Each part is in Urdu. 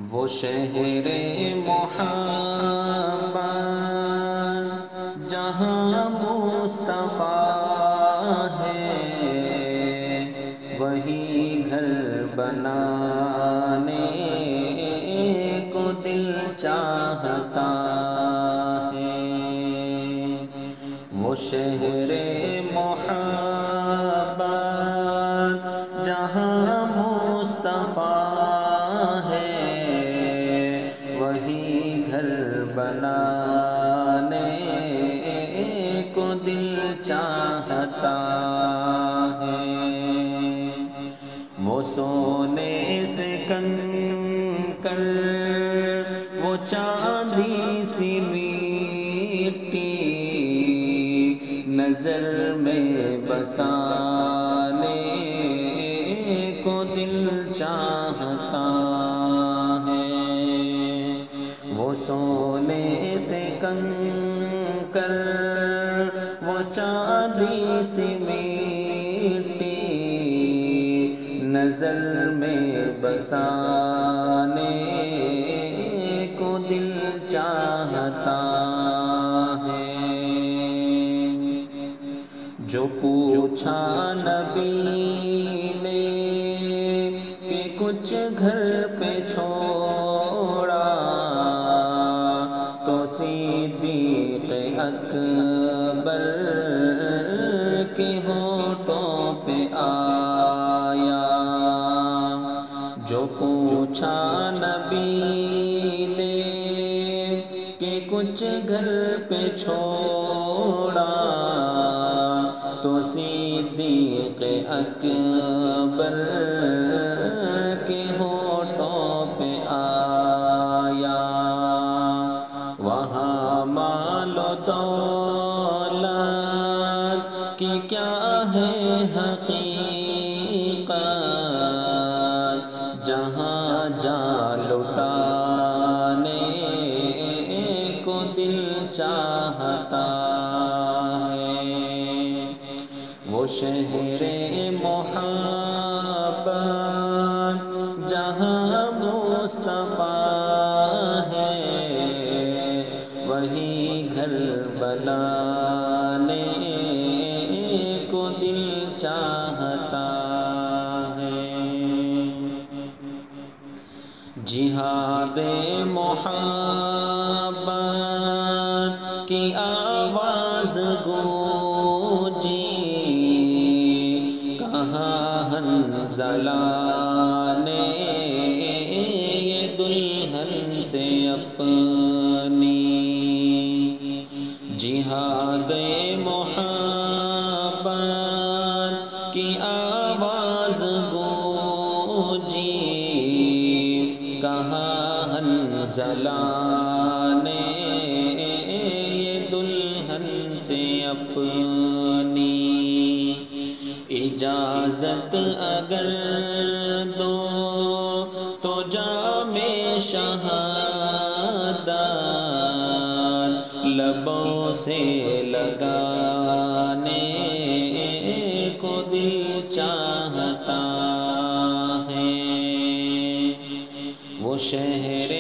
وہ شہر محبت جہاں مصطفیٰ ہے، وہی گھر بنانے کو دل چاہتا ہے۔ وہ شہر محبت جہاں مصطفیٰ ہے، وہی گھر بنانے کو دل چاہتا ہے۔ وہ سونے سے کنکر، وہ چاندی سی مٹی، نظر میں بسانے کو دل چاہتا ہے۔ وہ سونے سے کنکر، وہ چاندی سی مٹی، نظر میں بسانے کو دل چاہتا ہے۔ جو پوچھا نبی نے کہ کچھ گھر پہ چھوڑا، تو صدیق اکبر کے ہونٹوں پہ آیا۔ جو پوچھا نبی نے کہ کچھ گھر پہ چھوڑا، تو صدیق اکبر کے ہونٹوں پہ آیا۔ وہاں مال و دولت کی کیا ہے حقیقت، جہاں جان لٹانے کو دل چاہتا ہے۔ وہ شہر محبت جہاں مصطفیٰ ہے، وہی گھر بنانے کو دل چاہتا ہے۔ جہاد محبت کی آواز گونجی، کہاں حنظلہ نے یہ دلہن سے اپنی۔ جہاد محبت کی آواز گونجی، کہاں حنظلہ نے یہ دلہن سے اپنی۔ اجازت اگر دو تو جام شہادت لبوں سے لگانے کو دل چاہتا ہے۔ وہ شہر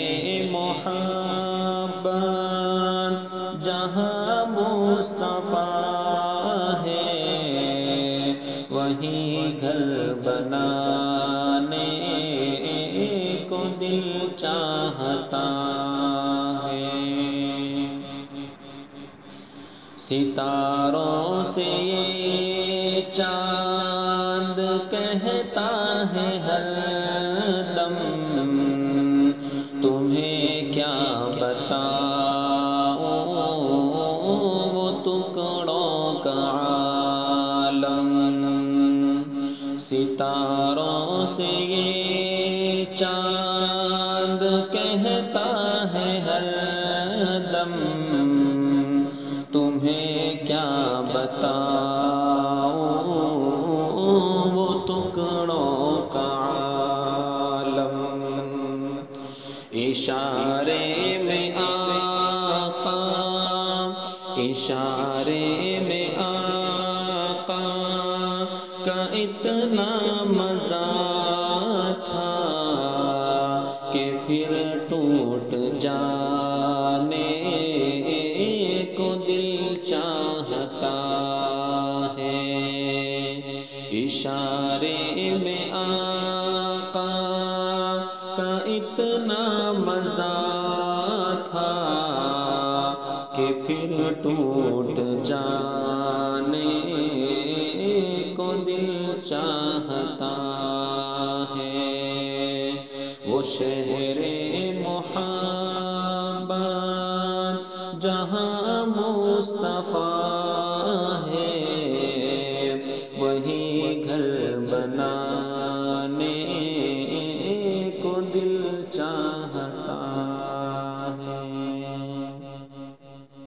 محبت جہاں مصطفیٰ ہے، وہی گھر بنانے کو دل چاہتا ہے۔ ستاروں سے یہ چاند کہتا ہے ہر دم، تمہیں کیا بتاؤں وہ ٹکڑوں کا عالم۔ ستاروں سے یہ چاند کہتا ہے ہر دم، تمہیں کیا بتاؤں وہ ٹکڑوں کا عالم۔ اشارے میں آقا، اشارے میں آقا کا اتنا مزہ تھا کہ پھر ٹوٹ جانے کو دل چاہتا ہے۔ اشارے میں آقا کا اتنا مزہ تھا کہ پھر ٹوٹ جانے کو دل چاہتا ہے۔ وہ شہر